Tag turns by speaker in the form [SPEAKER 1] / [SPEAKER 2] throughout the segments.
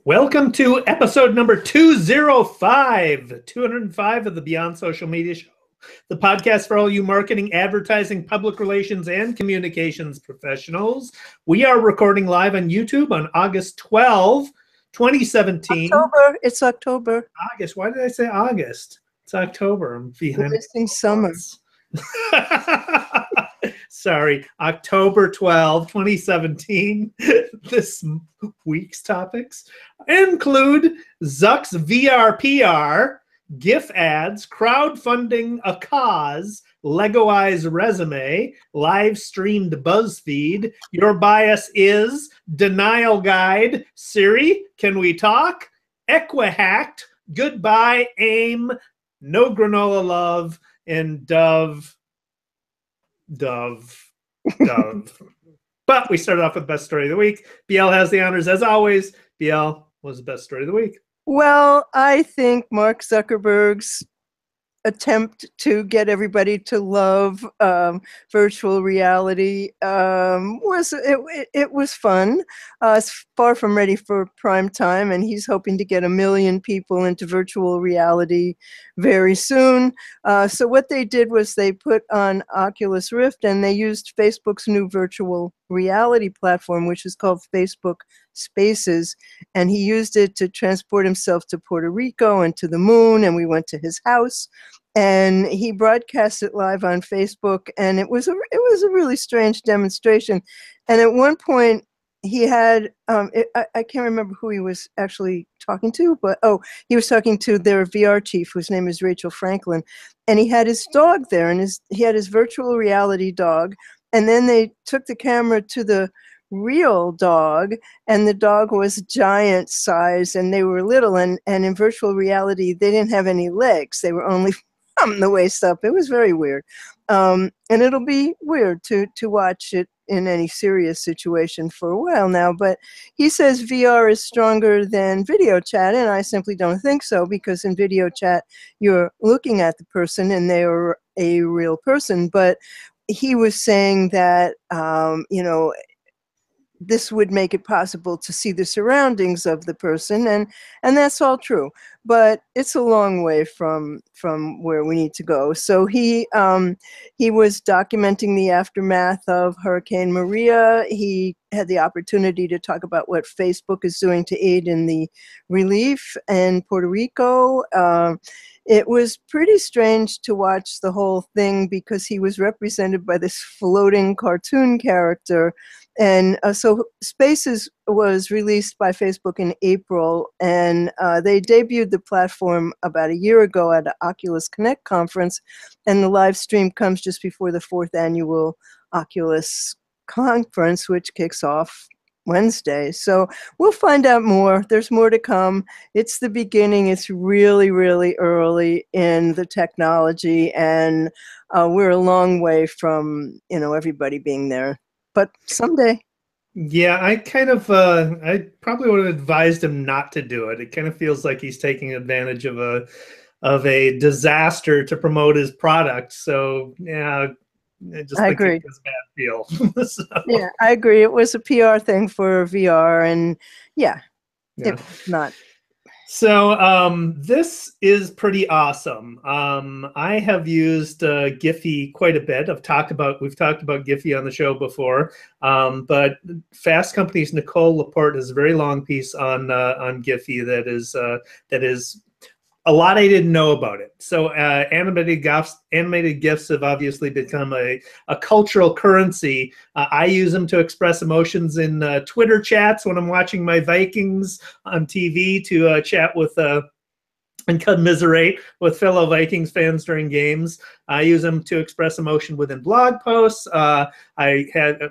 [SPEAKER 1] Welcome to episode number 205 of the Beyond Social Media Show, the podcast for all you marketing, advertising, public relations, and communications professionals. We are recording live on YouTube on August 12, 2017.
[SPEAKER 2] October. It's October.
[SPEAKER 1] August. Why did I say August? It's October. I'm behind.
[SPEAKER 2] We're missing summer.
[SPEAKER 1] Sorry, October 12, 2017. This week's topics include Zuck's VR PR, GIF ads, crowdfunding a cause, Lego-fied resume, live streamed BuzzFeed, your bias is, denial guide, Siri, can we talk? Equifax Hack, goodbye, AIM, no granola love, and Dove. But we started off with best story of the week. BL has the honors as always. BL, was the best story of the week?
[SPEAKER 2] Well, I think Mark Zuckerberg's attempt to get everybody to love virtual reality was fun. It's far from ready for prime time, and he's hoping to get 1 million people into virtual reality very soon. So what they did was they put on Oculus Rift, and they used Facebook's new virtual reality platform, which is called Facebook Spaces, and he used it to transport himself to Puerto Rico and to the moon, and we went to his house, and he broadcast it live on Facebook, and it was a really strange demonstration. And at one point he had I can't remember who he was actually talking to, but he was talking to their VR chief, whose name is Rachel Franklin, and he had his dog there, and he had his virtual reality dog, and then they took the camera to the real dog, and the dog was giant size, and they were little, and in virtual reality they didn't have any legs, they were only from the waist up. It was very weird, and it'll be weird to watch it in any serious situation for a while now. But he says VR is stronger than video chat, and I simply don't think so, because in video chat you're looking at the person and they are a real person. But he was saying that this would make it possible to see the surroundings of the person, and that's all true, but it's a long way from where we need to go. So he was documenting the aftermath of Hurricane Maria. He had the opportunity to talk about what Facebook is doing to aid in the relief in Puerto Rico. It was pretty strange to watch the whole thing, because he was represented by this floating cartoon character. And so Spaces was released by Facebook in April, and they debuted the platform about a year ago at an Oculus Connect conference, and the live stream comes just before the 4th annual Oculus conference, which kicks off Wednesday. So we'll find out more. There's more to come. It's the beginning. It's really, really early in the technology, and we're a long way from everybody being there. But someday.
[SPEAKER 1] Yeah, I probably would have advised him not to do it. It kind of feels like he's taking advantage of a disaster to promote his product. So yeah, I agree. It was a bad feel. So.
[SPEAKER 2] Yeah, I agree. It was a PR thing for VR, and yeah. It was not.
[SPEAKER 1] So this is pretty awesome. I have used Giffy quite a bit. We've talked about Giffy on the show before, but Fast Company's Nicole Laporte has a very long piece on Giffy that is a lot I didn't know about it. So animated GIFs have obviously become a cultural currency. I use them to express emotions in Twitter chats when I'm watching my Vikings on TV, to chat with and commiserate with fellow Vikings fans during games. I use them to express emotion within blog posts. I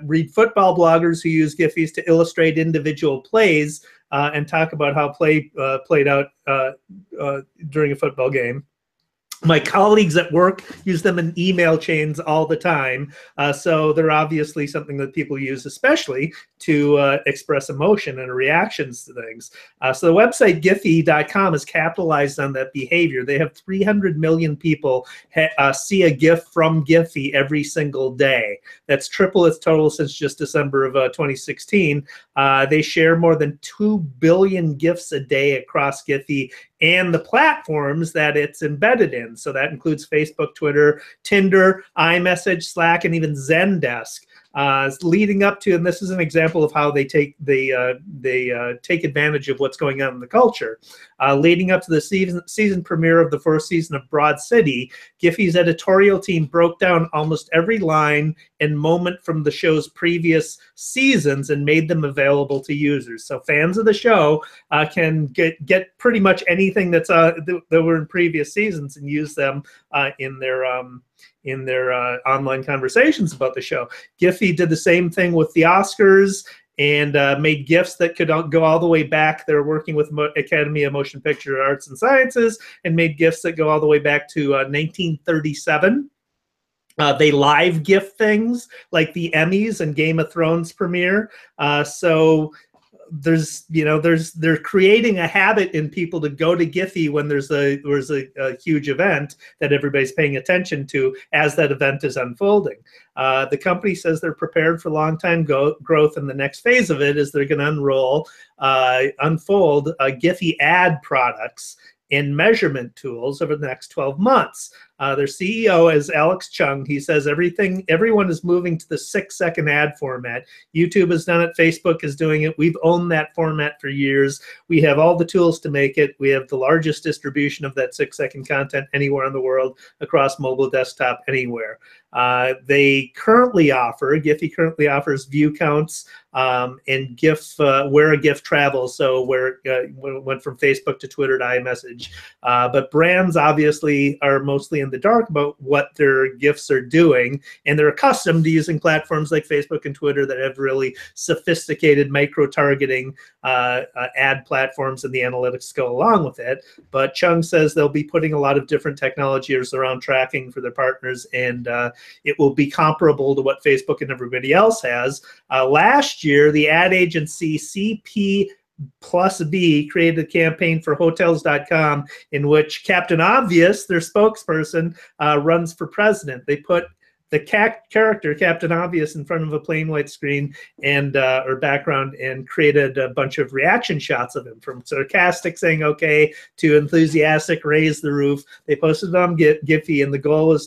[SPEAKER 1] read football bloggers who use Giphies to illustrate individual plays and talk about how play played out during a football game. My colleagues at work use them in email chains all the time. So they're obviously something that people use, especially to express emotion and reactions to things. So the website Giffy.com has capitalized on that behavior. They have 300 million people see a GIF from Giffy every single day. That's triple its total since just December of 2016. They share more than 2 billion GIFs a day across Giffy and the platforms that it's embedded in. So that includes Facebook, Twitter, Tinder, iMessage, Slack, and even Zendesk. Leading up to, and this is an example of how they take advantage of what's going on in the culture. Leading up to the season premiere of the first season of Broad City, Giffy's editorial team broke down almost every line and moment from the show's previous seasons and made them available to users. So fans of the show can get pretty much anything that were in previous seasons and use them in their online conversations about the show. Giffy did the same thing with the Oscars and made GIFs that could go all the way back. They're working with Academy of Motion Picture Arts and Sciences and made GIFs that go all the way back to 1937. They live GIF things like the Emmys and Game of Thrones premiere. So they're creating a habit in people to go to Giffy when there's a huge event that everybody's paying attention to as that event is unfolding. The company says they're prepared for long-time growth, and the next phase of it is they're going to unfold Giffy ad products and measurement tools over the next 12 months. Their CEO is Alex Chung. He says everyone is moving to the 6-second ad format. YouTube has done it. Facebook is doing it. We've owned that format for years. We have all the tools to make it. We have the largest distribution of that 6-second content anywhere in the world, across mobile, desktop, anywhere. Giffy currently offers view counts and GIF, where a GIF travels, so where it went from Facebook to Twitter to iMessage. But brands obviously are mostly in the dark about what their GIFs are doing, and they're accustomed to using platforms like Facebook and Twitter that have really sophisticated micro-targeting ad platforms, and the analytics go along with it. But Chung says they'll be putting a lot of different technologies around tracking for their partners, and it will be comparable to what Facebook and everybody else has. Last year, the ad agency CP+B created a campaign for Hotels.com in which Captain Obvious, their spokesperson, runs for president. They put the character Captain Obvious in front of a plain white screen and or background, and created a bunch of reaction shots of him, from sarcastic saying okay to enthusiastic raise the roof. They posted it on Giffy, and the goal was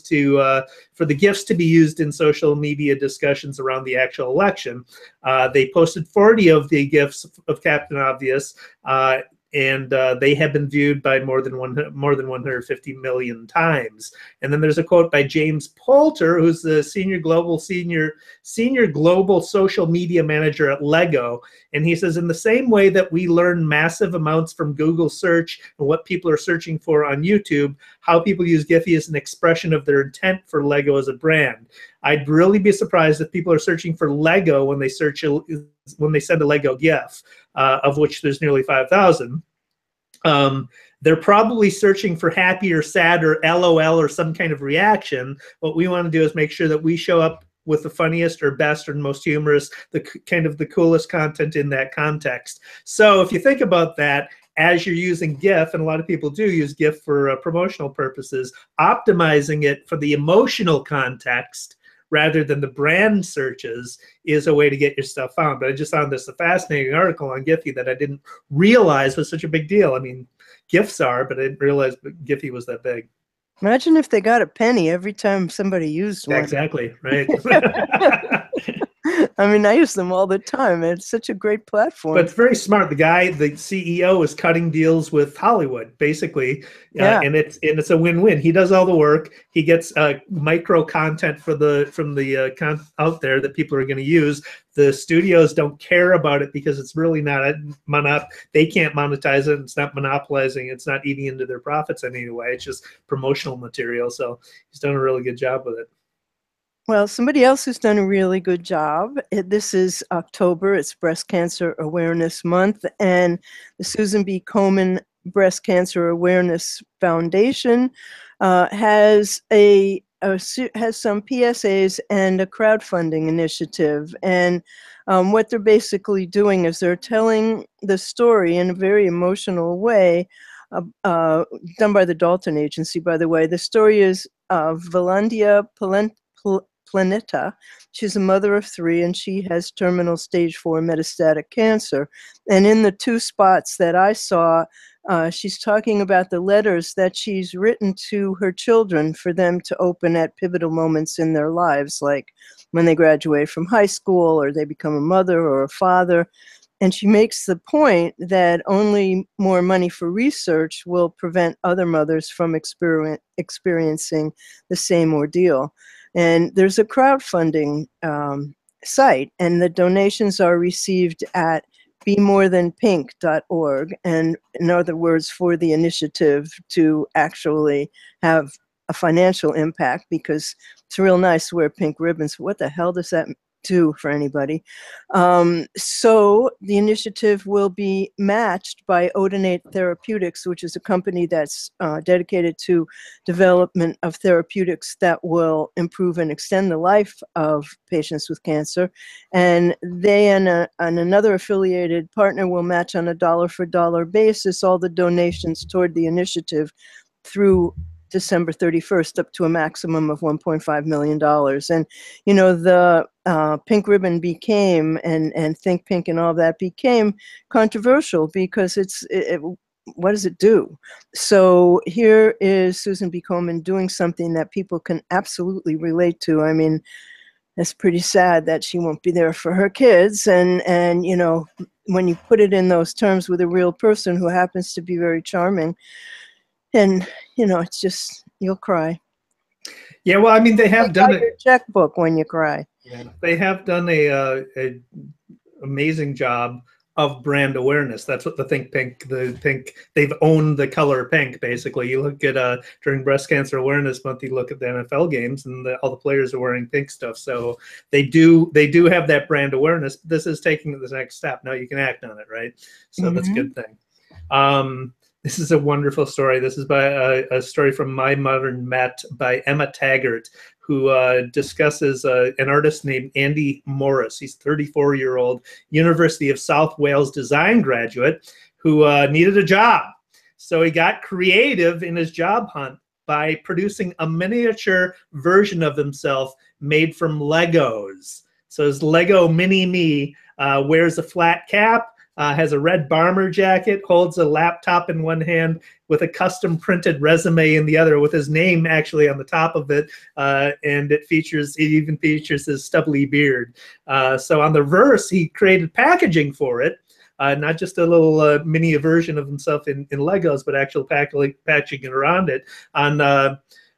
[SPEAKER 1] for the GIFs to be used in social media discussions around the actual election. They posted 40 of the GIFs of Captain Obvious, and they have been viewed by more than 150 million times. And then there's a quote by James Poulter, who's the senior global social media manager at Lego, and he says, in the same way that we learn massive amounts from Google search and what people are searching for on YouTube, how people use Giffy is an expression of their intent for Lego as a brand. I'd really be surprised if people are searching for Lego when they send a Lego GIF, of which there's nearly 5,000. They're probably searching for happy or sad or LOL or some kind of reaction. What we want to do is make sure that we show up with the funniest or best or most humorous, the coolest content in that context. So if you think about that, as you're using GIF, and a lot of people do use GIF for promotional purposes, optimizing it for the emotional context rather than the brand searches is a way to get your stuff found. But I just found this a fascinating article on Giffy that I didn't realize was such a big deal. I mean, GIFs are, but I didn't realize Giffy was that big.
[SPEAKER 2] Imagine if they got a penny every time somebody used one.
[SPEAKER 1] Exactly, right.
[SPEAKER 2] I mean, I use them all the time. It's such a great platform.
[SPEAKER 1] But it's very smart. The guy, the CEO, is cutting deals with Hollywood, basically, and it's a win-win. He does all the work. He gets micro content from the out there that people are going to use. The studios don't care about it because it's really not they can't monetize it. It's not monopolizing. It's not eating into their profits in any way. It's just promotional material. So he's done a really good job with it.
[SPEAKER 2] Well, somebody else who's done a really good job, this is October, it's Breast Cancer Awareness Month, and the Susan B. Komen Breast Cancer Awareness Foundation has some PSAs and a crowdfunding initiative. And what they're basically doing is they're telling the story in a very emotional way, done by the Dalton Agency, by the way. The story is Valandia Planeta. She's a mother of 3, and she has terminal stage 4 metastatic cancer. And in the 2 spots that I saw, she's talking about the letters that she's written to her children for them to open at pivotal moments in their lives, like when they graduate from high school or they become a mother or a father. And she makes the point that only more money for research will prevent other mothers from experiencing the same ordeal. And there's a crowdfunding site, and the donations are received at bemorethanpink.org. And in other words, for the initiative to actually have a financial impact, because it's real nice to wear pink ribbons. What the hell does that do for anybody? So the initiative will be matched by Odinate Therapeutics, which is a company that's dedicated to development of therapeutics that will improve and extend the life of patients with cancer. And they and another affiliated partner will match on a dollar-for-dollar basis all the donations toward the initiative through December 31st, up to a maximum of $1.5 million. And, you know, the pink ribbon became, and Think Pink and all that became controversial because what does it do? So here is Susan B. Komen doing something that people can absolutely relate to. I mean, it's pretty sad that she won't be there for her kids. And you know, when you put it in those terms with a real person who happens to be very charming, and, you know, it's just, you'll cry.
[SPEAKER 1] Yeah, well, I mean, they have done it.
[SPEAKER 2] Your checkbook when you cry.
[SPEAKER 1] Yeah, they have done a amazing job of brand awareness. That's what the Think Pink, they've owned the color pink, basically. You look at, during Breast Cancer Awareness Month, you look at the NFL games and all the players are wearing pink stuff. So they do have that brand awareness. This is taking it the next step. Now you can act on it, right? So that's a good thing. This is a wonderful story. This is by a story from My Modern Met by Emma Taggart, who discusses an artist named Andy Morris. He's a 34-year-old University of South Wales design graduate who needed a job. So he got creative in his job hunt by producing a miniature version of himself made from Legos. So his Lego mini-me wears a flat cap, has a red bomber jacket, holds a laptop in one hand with a custom printed resume in the other with his name actually on the top of it. And it even features his stubbly beard. So on the reverse, he created packaging for it. Not just a little mini version of himself in Legos, but actual packaging around it.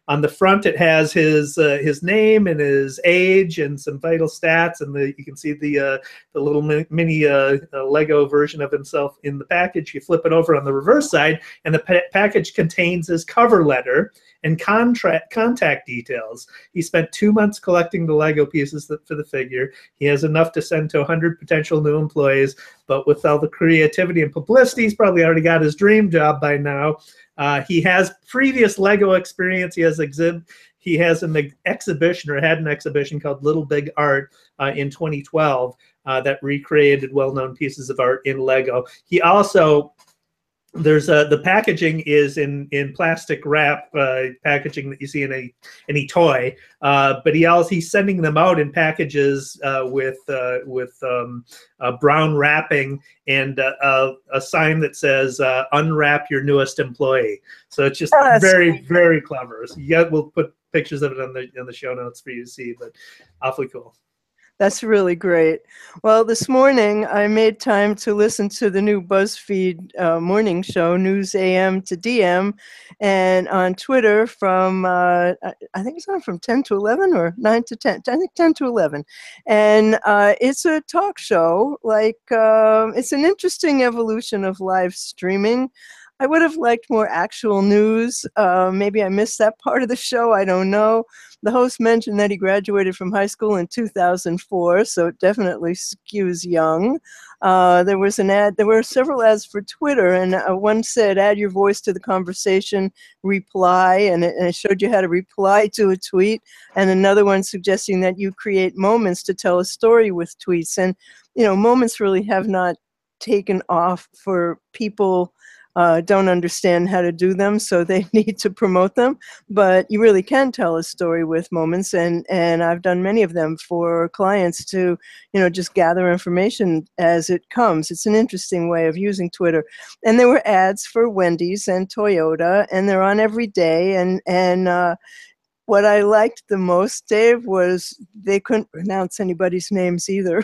[SPEAKER 1] On the front, it has his name and his age and some vital stats, and you can see the little mini Lego version of himself in the package. You flip it over on the reverse side, and the package contains his cover letter and contact details. He spent 2 months collecting the Lego pieces for the figure. He has enough to send to 100 potential new employees, but with all the creativity and publicity, he's probably already got his dream job by now. He has previous Lego experience. He has an exhibition, or had an exhibition called Little Big Art in 2012 that recreated well-known pieces of art in Lego. He also, the packaging is in plastic wrap packaging that you see in any toy, but he's sending them out in packages with brown wrapping and a sign that says "Unwrap your newest employee." So it's just very, very clever. So we'll put pictures of it in the show notes for you to see, but awfully cool.
[SPEAKER 2] That's really great. Well, this morning I made time to listen to the new BuzzFeed morning show, News AM to DM, and on Twitter from, I think it's on from 10 to 11 or 9 to 10, I think 10 to 11. And it's a talk show, like it's an interesting evolution of live streaming. I would have liked more actual news. Maybe I missed that part of the show. I don't know. The host mentioned that he graduated from high school in 2004, so it definitely skews young. There was an ad. There were several ads for Twitter, and one said, "Add your voice to the conversation, reply," and it showed you how to reply to a tweet. And another one suggesting that you create moments to tell a story with tweets. And you know, moments really have not taken off for people don't understand how to do them, so they need to promote them. But you really can tell a story with moments, and I've done many of them for clients to, just gather information as it comes. It's an interesting way of using Twitter. And there were ads for Wendy's and Toyota, and they're on every day. And what I liked the most, Dave, was they couldn't pronounce anybody's names either.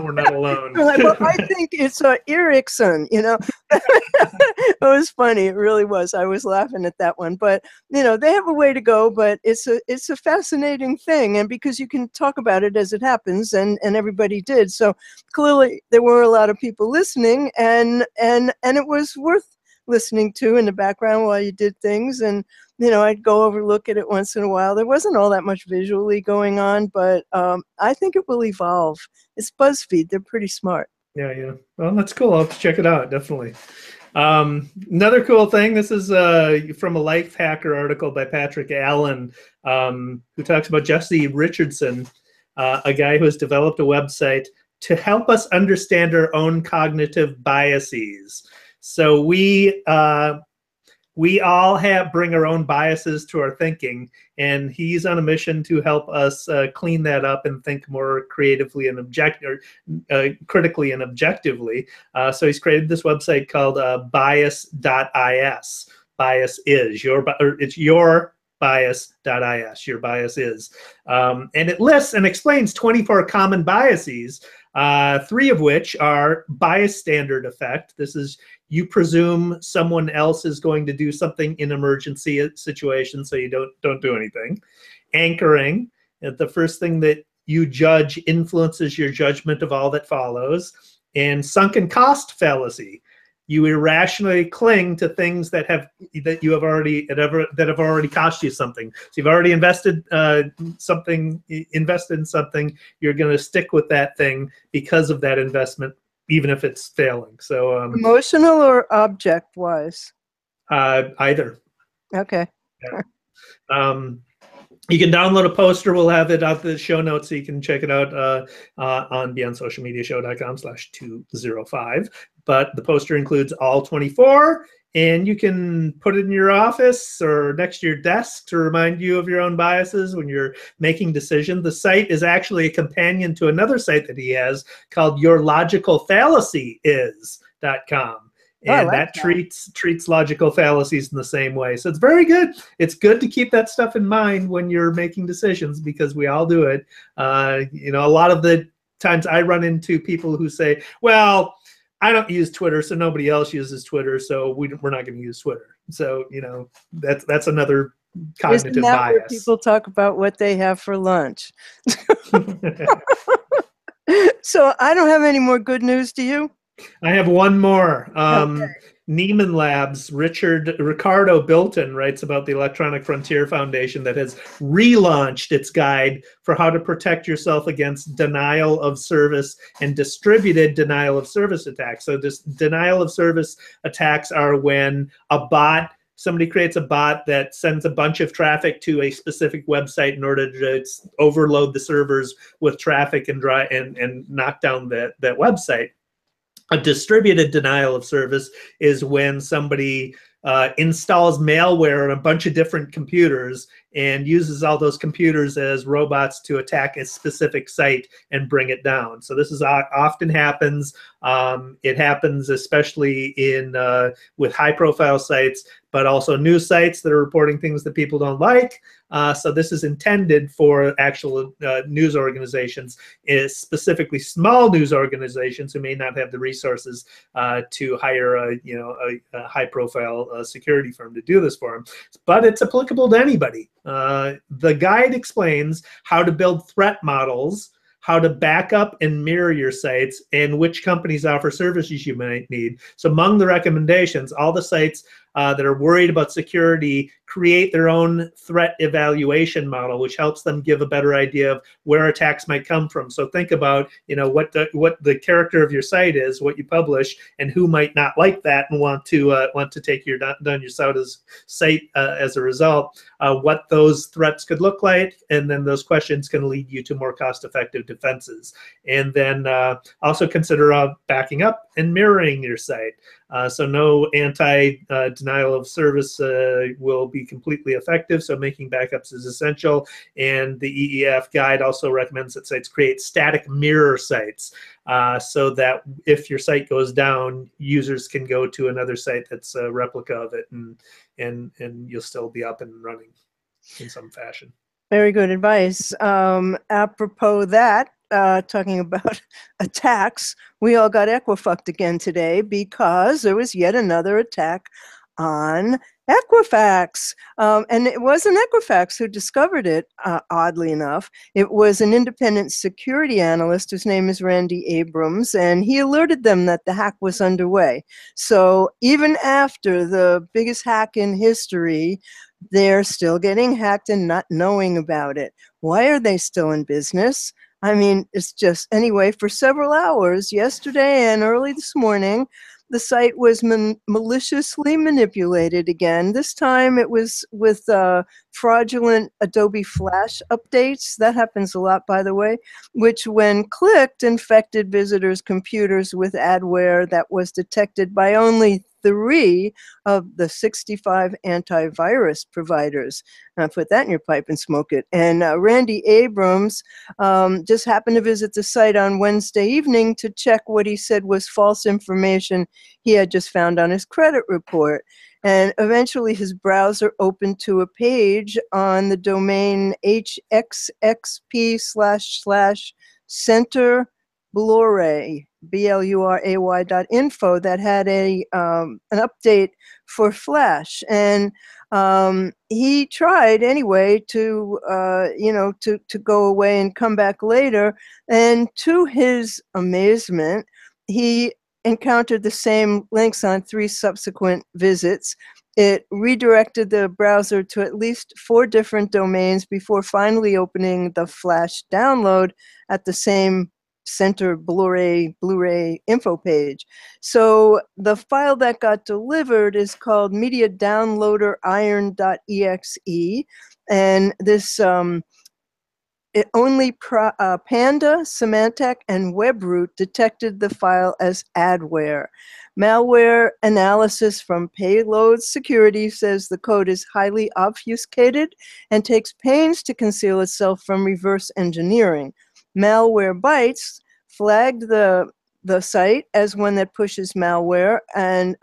[SPEAKER 1] We're not alone.
[SPEAKER 2] Like, well, I think it's Erickson, It was funny. It really was. I was laughing at that one. But, they have a way to go, but it's a fascinating thing. And because you can talk about it as it happens, and everybody did. So clearly there were a lot of people listening, and it was worth listening to in the background while you did things. And I'd go over, look at it once in a while. There wasn't all that much visually going on, but I think it will evolve. It's BuzzFeed. They're pretty smart.
[SPEAKER 1] Yeah. Well, that's cool. I'll have to check it out, definitely. Another cool thing, this is from a Life Hacker article by Patrick Allen, who talks about Jesse Richardson, a guy who has developed a website to help us understand our own cognitive biases. So we all bring our own biases to our thinking, and he's on a mission to help us clean that up and think more creatively and critically and objectively. So he's created this website called bias.is. Bias is it's your bias.is. Your bias is, and it lists and explains 24 common biases. 3 of which are bias standard effect. This is, you presume someone else is going to do something in emergency situations, so you don't do anything. Anchoring, the first thing that you judge influences your judgment of all that follows. And sunken cost fallacy, you irrationally cling to things that have already cost you something. So you've already invested in something. You're going to stick with that thing because of that investment, even if it's failing. So
[SPEAKER 2] emotional or object wise?
[SPEAKER 1] Either.
[SPEAKER 2] Okay.
[SPEAKER 1] Yeah. You can download a poster. We'll have it out the show notes, so you can check it out on beyondsocialmediashow.com/205. But the poster includes all 24, and you can put it in your office or next to your desk to remind you of your own biases when you're making decisions. The site is actually a companion to another site that he has called yourlogicalfallacyis.com. And that treats logical fallacies in the same way. So it's very good. It's good to keep that stuff in mind when you're making decisions, because we all do it. A lot of the times I run into people who say, well, I don't use Twitter, so nobody else uses Twitter, so we're not going to use Twitter. So, that's another cognitive
[SPEAKER 2] Isn't that
[SPEAKER 1] bias.
[SPEAKER 2] where people talk about what they have for lunch? So I don't have any more good news. Do you?
[SPEAKER 1] I have one more.
[SPEAKER 2] Okay.
[SPEAKER 1] Neiman Labs, Ricardo Bilton writes about the Electronic Frontier Foundation that has relaunched its guide for how to protect yourself against denial of service and distributed denial of service attacks. So this denial of service attacks are when somebody creates a bot that sends a bunch of traffic to a specific website in order to overload the servers with traffic and knock down that website. A distributed denial of service is when somebody installs malware on a bunch of different computers and uses all those computers as robots to attack a specific site and bring it down. So this often happens. It happens especially with high-profile sites, but also news sites that are reporting things that people don't like. So this is intended for actual news organizations, specifically small news organizations who may not have the resources to hire a high-profile security firm to do this for them. But it's applicable to anybody. The guide explains how to build threat models, how to back up and mirror your sites, and which companies offer services you might need. So among the recommendations, all the sites that are worried about security create their own threat evaluation model, which helps them give a better idea of where attacks might come from. So think about, what the character of your site is, what you publish, and who might not like that and want to take your site as a result. What those threats could look like, and then those questions can lead you to more cost-effective defenses. And then also consider backing up and mirroring your site. So no anti-denial of service will be completely effective, so making backups is essential. And the EEF guide also recommends that sites create static mirror sites so that if your site goes down, users can go to another site that's a replica of it, and you'll still be up and running in some fashion.
[SPEAKER 2] Very good advice. Apropos that, talking about attacks, we all got Equifucked again today because there was yet another attack on Equifax. And it wasn't Equifax who discovered it, oddly enough. It was an independent security analyst whose name is Randy Abrams, and he alerted them that the hack was underway. So even after the biggest hack in history, they're still getting hacked and not knowing about it. Why are they still in business? I mean, it's just, anyway, for several hours yesterday and early this morning, the site was maliciously manipulated again. This time it was with fraudulent Adobe Flash updates. That happens a lot, by the way, which when clicked infected visitors' computers with adware that was detected by only 3 of the 65 antivirus providers. Put that in your pipe and smoke it. And Randy Abrams just happened to visit the site on Wednesday evening to check what he said was false information he had just found on his credit report. And eventually his browser opened to a page on the domain hxxp//center Bluray, BLURAY.info, that had an update for Flash. And he tried anyway to go away and come back later. And to his amazement, he encountered the same links on 3 subsequent visits. It redirected the browser to at least 4 different domains before finally opening the Flash download at the same Center Blu-ray info page. So the file that got delivered is called media downloader iron.exe, and this only Panda, Symantec, and WebRoot detected the file as adware. Malware analysis from Payload Security says the code is highly obfuscated and takes pains to conceal itself from reverse engineering. Malwarebytes flagged the site as one that pushes malware, and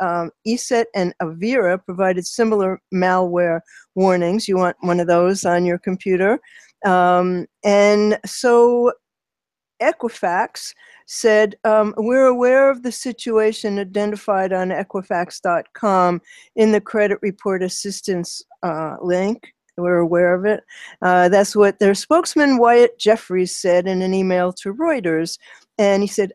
[SPEAKER 2] ESET and Avira provided similar malware warnings. You want one of those on your computer. And so Equifax said, we're aware of the situation identified on Equifax.com in the credit report assistance link. We're aware of it. That's what their spokesman, Wyatt Jeffries, said in an email to Reuters. And he said,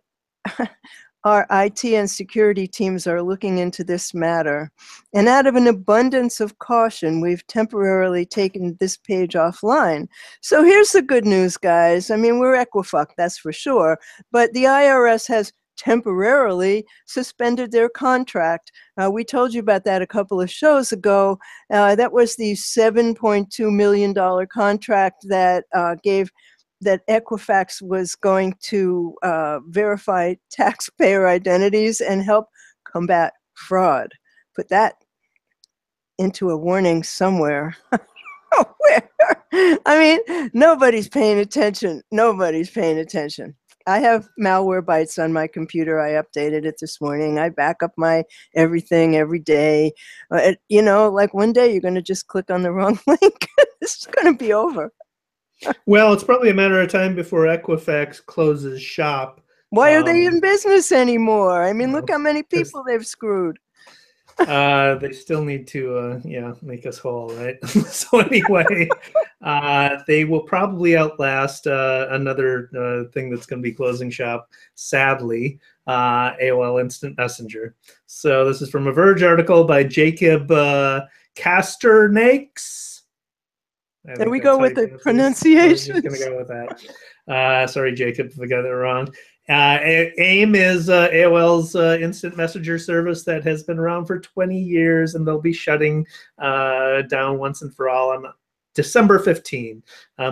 [SPEAKER 2] our IT and security teams are looking into this matter. And out of an abundance of caution, we've temporarily taken this page offline. So here's the good news, guys. I mean, we're Equifucked, that's for sure. But the IRS has temporarily suspended their contract. We told you about that a couple of shows ago. That was the $7.2 million contract that that Equifax was going to verify taxpayer identities and help combat fraud. Put that into a warning somewhere. Where? I mean, nobody's paying attention. Nobody's paying attention. I have Malwarebytes on my computer. I updated it this morning. I back up my everything every day. Like one day you're going to just click on the wrong link. It's going to be over.
[SPEAKER 1] Well, it's probably a matter of time before Equifax closes shop.
[SPEAKER 2] Why are they in business anymore? I mean, look how many people they've screwed.
[SPEAKER 1] They still need to, make us whole, right? So anyway, they will probably outlast another thing that's going to be closing shop, sadly. AOL Instant Messenger. So this is from a Verge article by Jacob Casternakes.
[SPEAKER 2] There we go with the pronunciation.
[SPEAKER 1] I'm just going to go with that. Sorry, Jacob, if I got it wrong. AIM is AOL's instant messenger service that has been around for 20 years, and they'll be shutting down once and for all on December 15.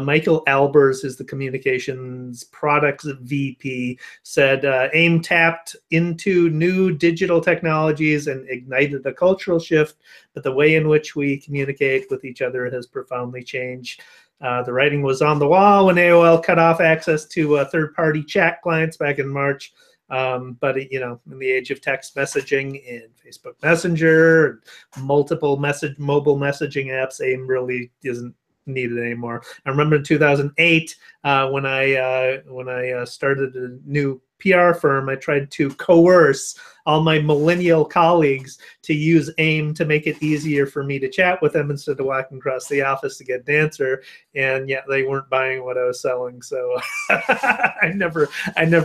[SPEAKER 1] Michael Albers is the communications products VP, said AIM tapped into new digital technologies and ignited a cultural shift, but the way in which we communicate with each other has profoundly changed. The writing was on the wall when AOL cut off access to third-party chat clients back in March. But you know, in the age of text messaging and Facebook Messenger, and multiple mobile messaging apps, AIM really isn't needed anymore. I remember in 2008 when I started a new PR firm, I tried to coerce all my millennial colleagues to use AIM to make it easier for me to chat with them instead of walking across the office to get an answer. And yet they weren't buying what I was selling. So I never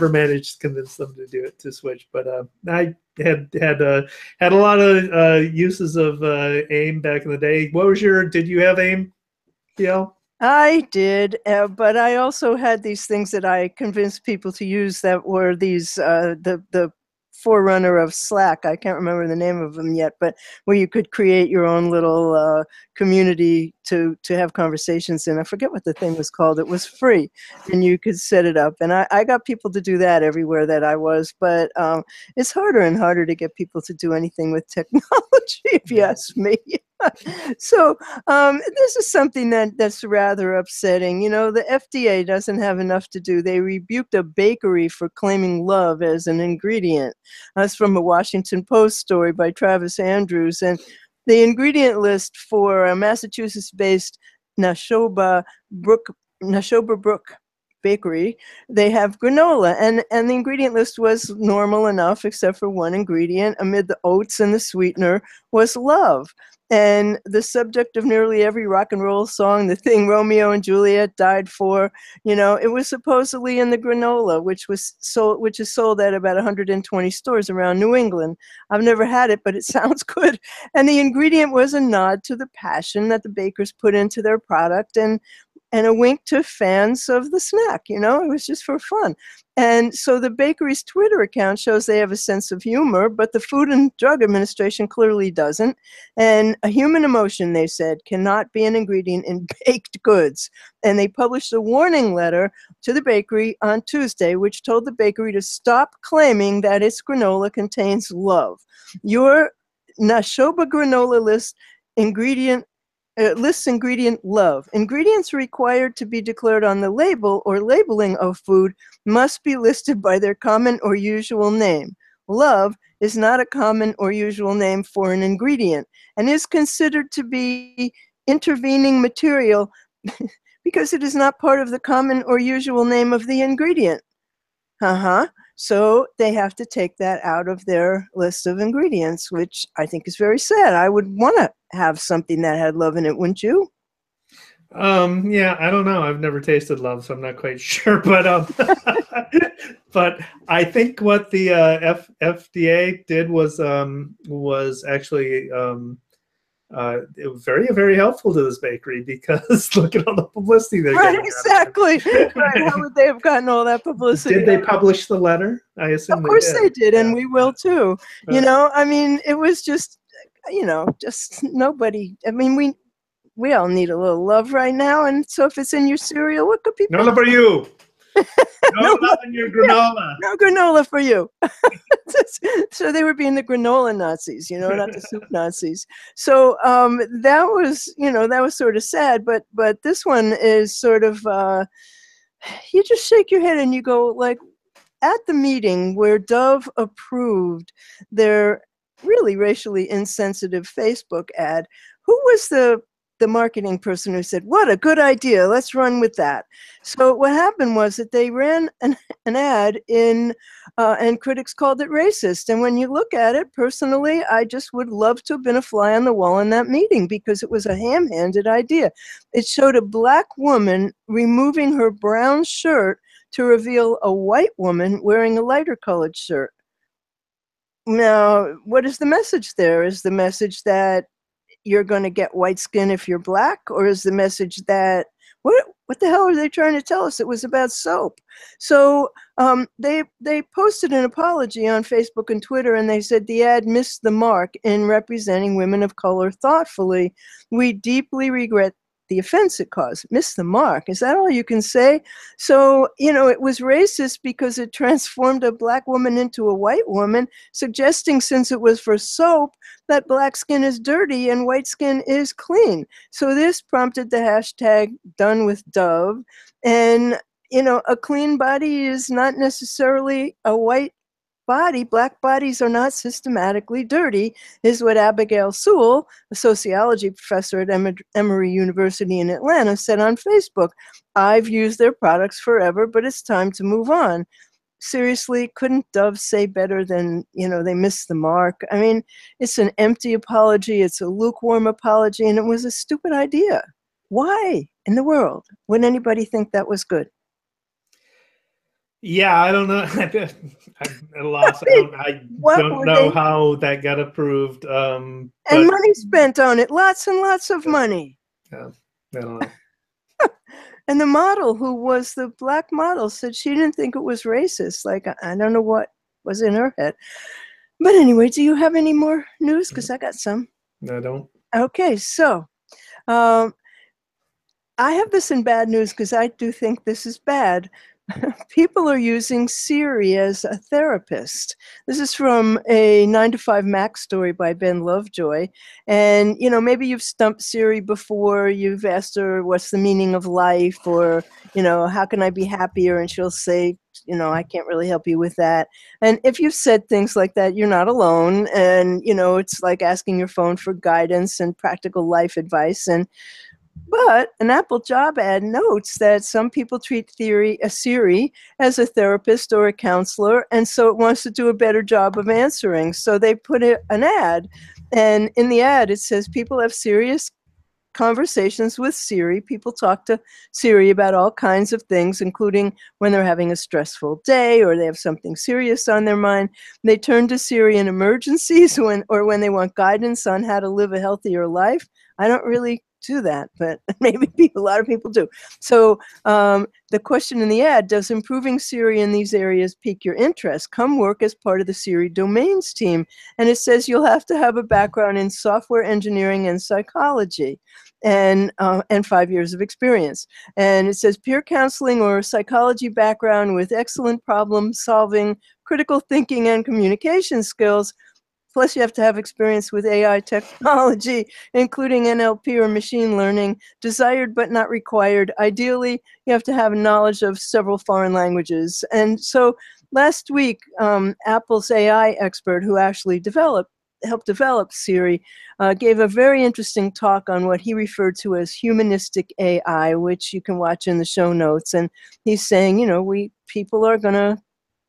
[SPEAKER 1] managed to convince them to do it, to switch. But I had a lot of uses of AIM back in the day. Did you have AIM, DL?
[SPEAKER 2] I did, but I also had these things that I convinced people to use that were these, the forerunner of Slack. I can't remember the name of them yet, but where you could create your own little community to have conversations in. I forget what the thing was called. It was free, and you could set it up. And I got people to do that everywhere that I was, but it's harder and harder to get people to do anything with technology, if you ask me. So this is something that's rather upsetting. You know, the FDA doesn't have enough to do. They rebuked a bakery for claiming love as an ingredient. That's from a Washington Post story by Travis Andrews. And the ingredient list for a Massachusetts-based Neshoba Brook Bakery, they have granola, and the ingredient list was normal enough, except for one ingredient. Amid the oats and the sweetener was love. And the subject of nearly every rock and roll song, the thing Romeo and Juliet died for, you know, it was supposedly in the granola, which is sold at about 120 stores around New England. I've never had it, but it sounds good. And the ingredient was a nod to the passion that the bakers put into their product, and a wink to fans of the snack. You know, it was just for fun. And so the bakery's Twitter account shows they have a sense of humor, but the Food and Drug Administration clearly doesn't. And a human emotion, they said, cannot be an ingredient in baked goods. And they published a warning letter to the bakery on Tuesday, which told the bakery to stop claiming that its granola contains love. Your Neshoba Granola lists ingredient love. Ingredients required to be declared on the label or labeling of food must be listed by their common or usual name. Love is not a common or usual name for an ingredient and is considered to be intervening material because it is not part of the common or usual name of the ingredient. So they have to take that out of their list of ingredients, which I think is very sad. I would want to have something that had love in it, wouldn't you?
[SPEAKER 1] Yeah, I don't know. I've never tasted love, so I'm not quite sure. But but I think what the FDA did was actually it was very, very helpful to this bakery, because look at all the publicity they're getting.
[SPEAKER 2] Right, exactly. Right. How would they have gotten all that publicity?
[SPEAKER 1] Did they publish the letter? I assume
[SPEAKER 2] of course they did, and
[SPEAKER 1] yeah.
[SPEAKER 2] we will too. You know, I mean, it was just, you know, just nobody. I mean, we all need a little love right now, and so if it's in your cereal, what could people?
[SPEAKER 1] No love for you. No love in your granola.
[SPEAKER 2] No granola for you. So they were being the granola Nazis, you know, not the soup Nazis. So that was, you know, that was sort of sad. But this one is sort of, you just shake your head and you go, like, at the meeting where Dove approved their really racially insensitive Facebook ad, who was the marketing person who said, what a good idea, let's run with that? So what happened was that they ran an ad in, and critics called it racist. And when you look at it, personally, I just would love to have been a fly on the wall in that meeting, because it was a ham-handed idea. It showed a black woman removing her brown shirt to reveal a white woman wearing a lighter colored shirt. Now, what is the message there? Is the message that you're going to get white skin if you're black, or is the message that what the hell are they trying to tell us? It was about soap. So they posted an apology on Facebook and Twitter, and they said the ad missed the mark in representing women of color thoughtfully. We deeply regret the offense it caused. Missed the mark. Is that all you can say? So, you know, it was racist because it transformed a black woman into a white woman, suggesting, since it was for soap, that black skin is dirty and white skin is clean. So this prompted the hashtag Done with Dove. And, you know, a clean body is not necessarily a white body. Black bodies are not systematically dirty, is what Abigail Sewell, a sociology professor at Emory University in Atlanta, said on Facebook. I've used their products forever, but it's time to move on. Seriously, couldn't Dove say better than, you know, they missed the mark? I mean, it's an empty apology. It's a lukewarm apology, and it was a stupid idea. Why in the world would anybody think that was good?
[SPEAKER 1] Yeah, I don't know. I'm at a loss. I don't know how that got approved.
[SPEAKER 2] And money spent on it, lots and lots of money.
[SPEAKER 1] Yeah, I don't know.
[SPEAKER 2] And the model, who was the black model, said she didn't think it was racist. Like, I don't know what was in her head. But anyway, do you have any more news? Because I got some.
[SPEAKER 1] I don't.
[SPEAKER 2] Okay, so I have this in bad news because I do think this is bad. People are using Siri as a therapist. This is from a 9 to 5 Mac story by Ben Lovejoy. And, you know, maybe you've stumped Siri before. You've asked her, what's the meaning of life? Or, you know, how can I be happier? And she'll say, you know, I can't really help you with that. And if you've said things like that, you're not alone. And, you know, it's like asking your phone for guidance and practical life advice. But an Apple job ad notes that some people treat Siri as a therapist or a counselor, and so it wants to do a better job of answering. So they put an ad, and in the ad it says people have serious conversations with Siri. People talk to Siri about all kinds of things, including when they're having a stressful day or they have something serious on their mind. They turn to Siri in emergencies when they want guidance on how to live a healthier life. I don't really do that, but maybe a lot of people do. So the question in the ad, does improving Siri in these areas pique your interest? Come work as part of the Siri domains team. And it says you'll have to have a background in software engineering and psychology and 5 years of experience. And it says peer counseling or psychology background with excellent problem solving, critical thinking, and communication skills. Plus, you have to have experience with AI technology, including NLP or machine learning, desired but not required. Ideally, you have to have knowledge of several foreign languages. And so last week, Apple's AI expert who actually helped develop Siri gave a very interesting talk on what he referred to as humanistic AI, which you can watch in the show notes. And he's saying, you know, people are going to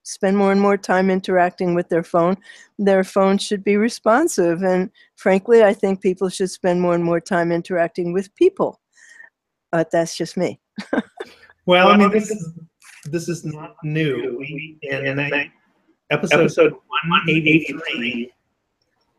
[SPEAKER 2] spend more and more time interacting with their phone. Their phone should be responsive. And frankly, I think people should spend more and more time interacting with people. But that's just me.
[SPEAKER 1] Well, I mean, this is not new. In episode 183,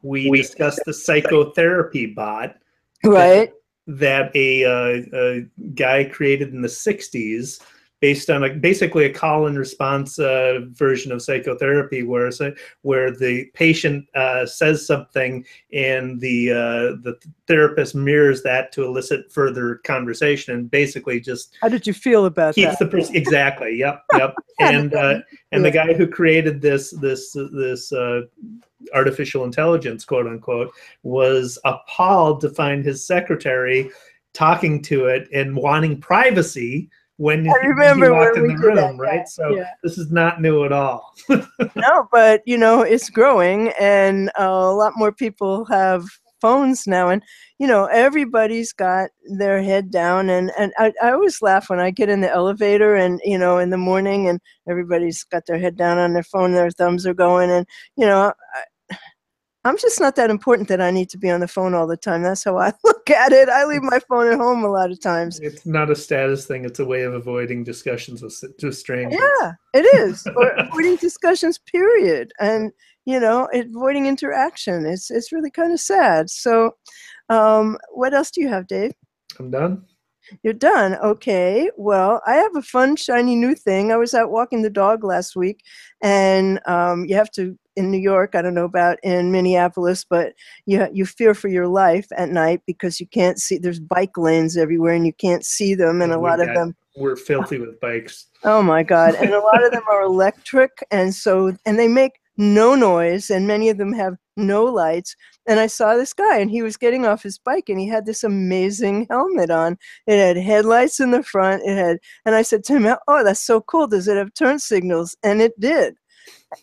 [SPEAKER 1] we discussed the psychotherapy bot.
[SPEAKER 2] Right.
[SPEAKER 1] That a guy created in the 60s based on basically a call and response version of psychotherapy, where the patient says something and the therapist mirrors that to elicit further conversation, and basically just
[SPEAKER 2] how did you feel about
[SPEAKER 1] keeps
[SPEAKER 2] that?
[SPEAKER 1] The person exactly. Yep. And the guy who created this artificial intelligence, quote unquote, was appalled to find his secretary talking to it and wanting privacy when he walked in the room, right? So this is not new at all.
[SPEAKER 2] No, but you know, it's growing, and a lot more people have phones now, and you know, everybody's got their head down, and I always laugh when I get in the elevator and, you know, in the morning, and everybody's got their head down on their phone, their thumbs are going, and you know, I'm just not that important that I need to be on the phone all the time. That's how I look at it. I leave my phone at home a lot of times.
[SPEAKER 1] It's not a status thing. It's a way of avoiding discussions with strangers.
[SPEAKER 2] Yeah, it is. Or avoiding discussions, period. And, you know, avoiding interaction. It's really kind of sad. So what else do you have, Dave?
[SPEAKER 1] I'm done.
[SPEAKER 2] You're done. Okay. Well, I have a fun, shiny new thing. I was out walking the dog last week, and you have to, in New York, I don't know about in Minneapolis, but you fear for your life at night because you can't see. There's bike lanes everywhere, and you can't see them, and a lot of them.
[SPEAKER 1] We're filthy with bikes.
[SPEAKER 2] Oh my God. And a lot of them are electric, and they make no noise, and many of them have no lights. And I saw this guy, and he was getting off his bike, and he had this amazing helmet on. It had headlights in the front. And I said to him, "Oh, that's so cool. Does it have turn signals?" And it did.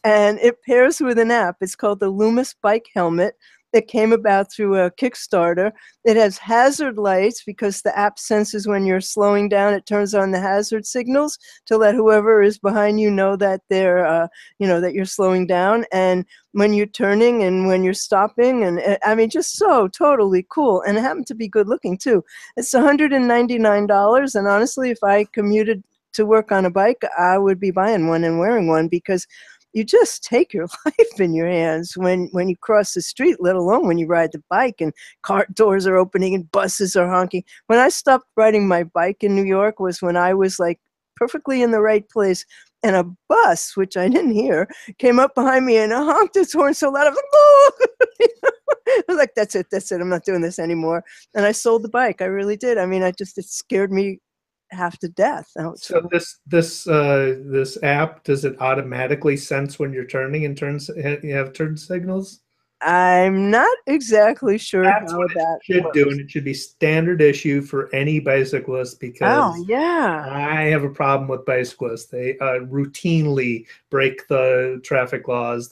[SPEAKER 2] And it pairs with an app. It's called the Loomis bike helmet. It came about through a Kickstarter. It has hazard lights because the app senses when you're slowing down. It turns on the hazard signals to let whoever is behind you know that they're, that you're slowing down. And when you're turning and when you're stopping, and I mean, just so totally cool. And it happened to be good looking too. It's $199. And honestly, if I commuted to work on a bike, I would be buying one and wearing one, because you just take your life in your hands when you cross the street, let alone when you ride the bike and car doors are opening and buses are honking. When I stopped riding my bike in New York was when I was like perfectly in the right place, and a bus, which I didn't hear, came up behind me and honked its horn so loud, I was like, "Oh!" I was like, that's it, I'm not doing this anymore. And I sold the bike. I really did. I mean, it scared me half to death.
[SPEAKER 1] So this app, does it automatically sense when you're turning and you have turn signals?
[SPEAKER 2] I'm not exactly sure
[SPEAKER 1] That's
[SPEAKER 2] how
[SPEAKER 1] what
[SPEAKER 2] that
[SPEAKER 1] it should
[SPEAKER 2] works.
[SPEAKER 1] do, and it should be standard issue for any bicyclist, because
[SPEAKER 2] Oh, yeah.
[SPEAKER 1] I have a problem with bicyclists. They routinely break the traffic laws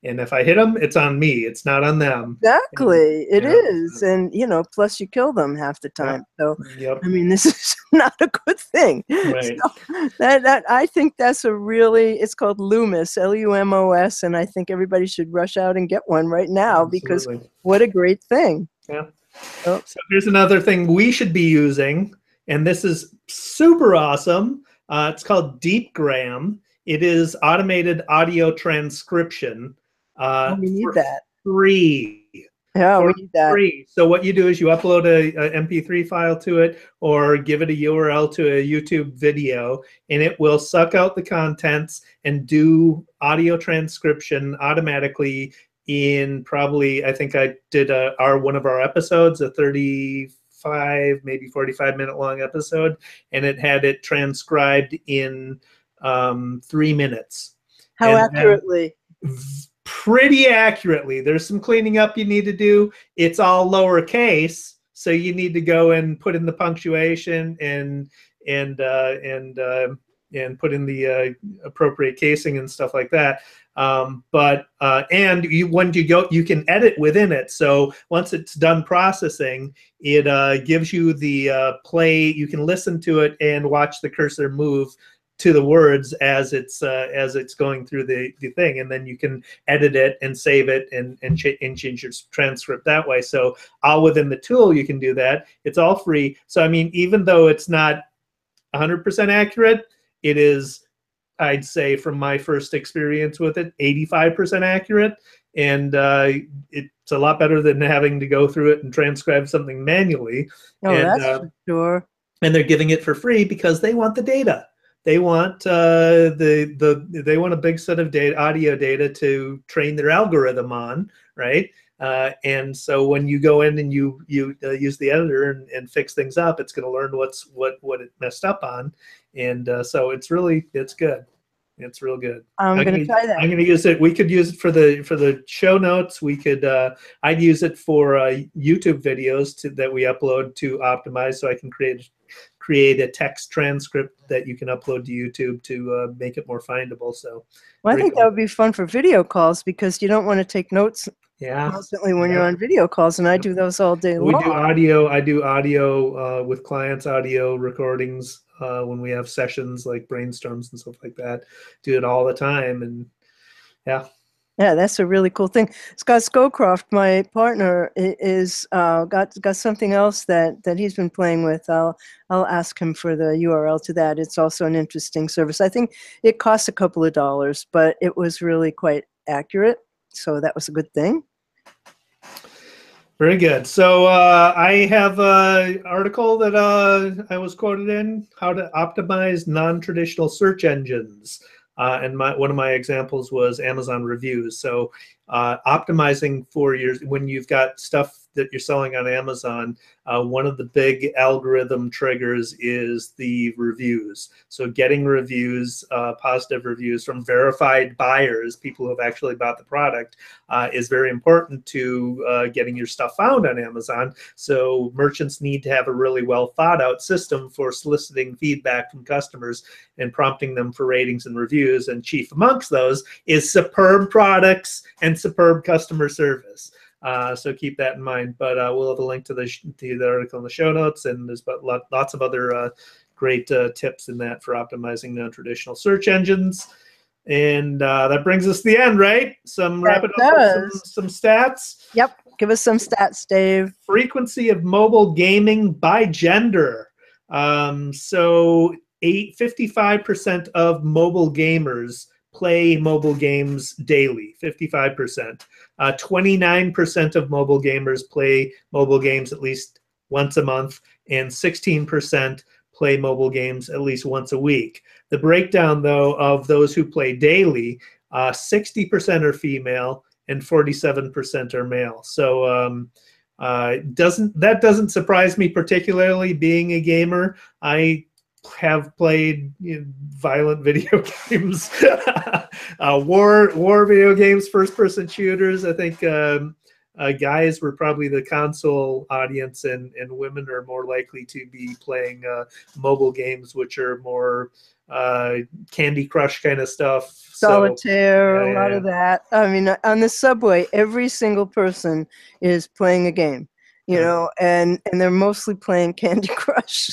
[SPEAKER 1] and if I hit them, it's on me. It's not on them.
[SPEAKER 2] Exactly. It
[SPEAKER 1] Yeah.
[SPEAKER 2] is. And, plus you kill them half the time. So,
[SPEAKER 1] Yep.
[SPEAKER 2] I mean, this is not a good thing.
[SPEAKER 1] Right.
[SPEAKER 2] So that I think that's it's called Loomis, Lumos, and I think everybody should rush out and get one right now.
[SPEAKER 1] Absolutely.
[SPEAKER 2] Because what a great thing.
[SPEAKER 1] Yeah.
[SPEAKER 2] Oh.
[SPEAKER 1] So here's another thing we should be using, and this is super awesome. It's called DeepGram. It is automated audio transcription.
[SPEAKER 2] We need
[SPEAKER 1] For
[SPEAKER 2] that.
[SPEAKER 1] free.
[SPEAKER 2] Yeah, we need that.
[SPEAKER 1] Free. So what you do is you upload a MP3 file to it, or give it a URL to a YouTube video, and it will suck out the contents and do audio transcription automatically in probably, I think I did one of our episodes, a 35, maybe 45-minute long episode, and it had it transcribed in 3 minutes.
[SPEAKER 2] How accurately?
[SPEAKER 1] Pretty accurately. There's some cleaning up you need to do. It's all lowercase, so you need to go and put in the punctuation and put in the appropriate casing and stuff like that. When you go, you can edit within it. So once it's done processing, it gives you the play. You can listen to it and watch the cursor move to the words as it's going through the thing, and then you can edit it and save it and change your transcript that way. So all within the tool you can do that. It's all free. So I mean, even though it's not 100% accurate, it is, I'd say, from my first experience with it, 85% accurate, and it's a lot better than having to go through it and transcribe something manually.
[SPEAKER 2] Oh, that's for sure.
[SPEAKER 1] And they're giving it for free because they want the data. They want they want a big set of audio data to train their algorithm on, right? And so when you go in and you use the editor and fix things up, it's going to learn what it messed up on, and so it's good. It's real good.
[SPEAKER 2] I'm going to try that.
[SPEAKER 1] I'm going to use it. We could use it for the show notes. We could. I'd use it for YouTube videos that we upload to optimize, so I can create a text transcript that you can upload to YouTube to make it more findable. So,
[SPEAKER 2] well, I think that would be fun for video calls, because you don't want to take notes constantly when you're on video calls, and I do those all day long.
[SPEAKER 1] We do audio. I do audio with clients, audio recordings when we have sessions like brainstorms and stuff like that. Do it all the time, and yeah, that's a really cool thing. Scott Scowcroft, my partner, is got something else that he's been playing with. I'll ask him for the URL to that. It's also an interesting service. I think it costs a couple of dollars, but it was really quite accurate.
[SPEAKER 2] So that was a good thing.
[SPEAKER 1] Very good. So I have an article that I was quoted in, how to optimize non-traditional search engines. And one of my examples was Amazon reviews. So optimizing for when you've got stuff that you're selling on Amazon, one of the big algorithm triggers is the reviews. So getting reviews, positive reviews from verified buyers, people who have actually bought the product, is very important to getting your stuff found on Amazon. So merchants need to have a really well thought out system for soliciting feedback from customers and prompting them for ratings and reviews. And chief amongst those is superb products and superb customer service. So keep that in mind. But we'll have a link to the article in the show notes, and there's lots of other great tips in that for optimizing non-traditional search engines. And that brings us to the end, right? Wrap it up with some stats.
[SPEAKER 2] Yep. Give us some stats, Dave.
[SPEAKER 1] Frequency of mobile gaming by gender. So 55% of mobile gamers play mobile games daily, 55%. 29% of mobile gamers play mobile games at least once a month, and 16% play mobile games at least once a week. The breakdown, though, of those who play daily, 60% are female and 47% are male. So that doesn't surprise me particularly, being a gamer. I have played violent video games, war video games, first-person shooters. I think guys were probably the console audience, and women are more likely to be playing mobile games, which are more Candy Crush kind of stuff.
[SPEAKER 2] Solitaire, a lot of that. I mean, on the subway, every single person is playing a game. You know, and they're mostly playing Candy Crush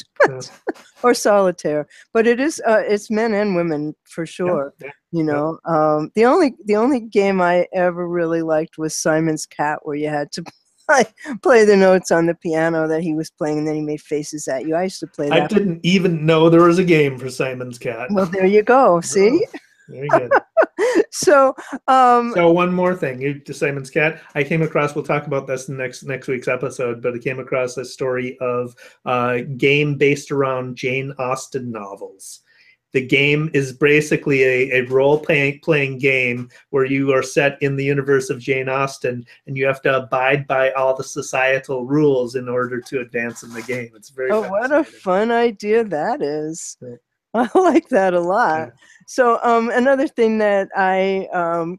[SPEAKER 2] or Solitaire, but it's men and women for sure. You know, the only game I ever really liked was Simon's Cat, where you had to play the notes on the piano that he was playing, and then he made faces at you. I used to play that.
[SPEAKER 1] I didn't even know there was a game for Simon's Cat.
[SPEAKER 2] Well, there you go. See?
[SPEAKER 1] Oh, very good.
[SPEAKER 2] So
[SPEAKER 1] one more thing, to Simon's Cat, I came across, we'll talk about this in next week's episode, but I came across a story of a game based around Jane Austen novels. The game is basically a role-playing game where you are set in the universe of Jane Austen, and you have to abide by all the societal rules in order to advance in the game. It's very
[SPEAKER 2] what a fun idea that is. I like that a lot. So another thing that I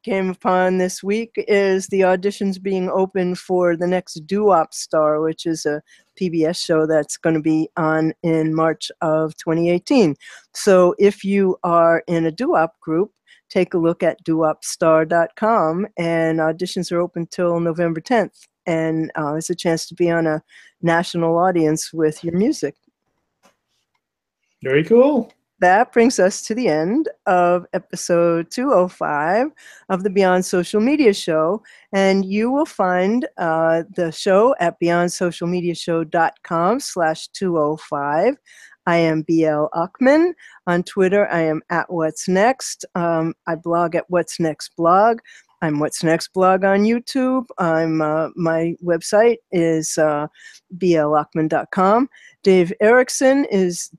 [SPEAKER 2] came upon this week is the auditions being open for the next Doo-Wop Star, which is a PBS show that's going to be on in March of 2018. So if you are in a doo-wop group, take a look at doowopstar.com, and auditions are open till November 10th. And it's a chance to be on a national audience with your music.
[SPEAKER 1] Very cool.
[SPEAKER 2] That brings us to the end of episode 205 of the Beyond Social Media Show. And you will find the show at beyondsocialmediashow.com/205. I am BL Ochman. On Twitter, I am at What's Next. I blog at What's Next blog. I'm What's Next blog on YouTube. My website is blochman.com. Dave Erickson is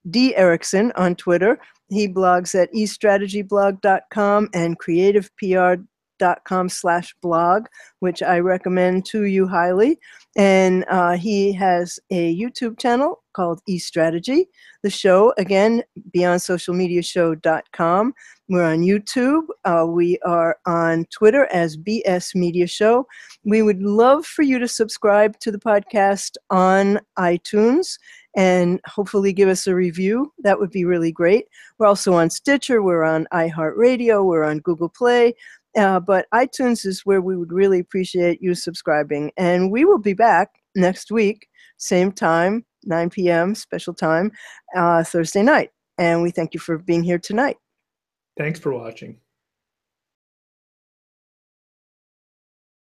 [SPEAKER 2] D Erickson on Twitter. He blogs at estrategyblog.com and creativepr.com/blog, which I recommend to you highly. And he has a YouTube channel called eStrategy. The show, again, beyondsocialmediashow.com. We're on YouTube. We are on Twitter as BS Media Show. We would love for you to subscribe to the podcast on iTunes and hopefully give us a review. That would be really great. We're also on Stitcher. We're on iHeartRadio. We're on Google Play. But iTunes is where we would really appreciate you subscribing. And we will be back next week, same time, 9 p.m. special time, Thursday night. And we thank you for being here tonight.
[SPEAKER 1] Thanks for watching.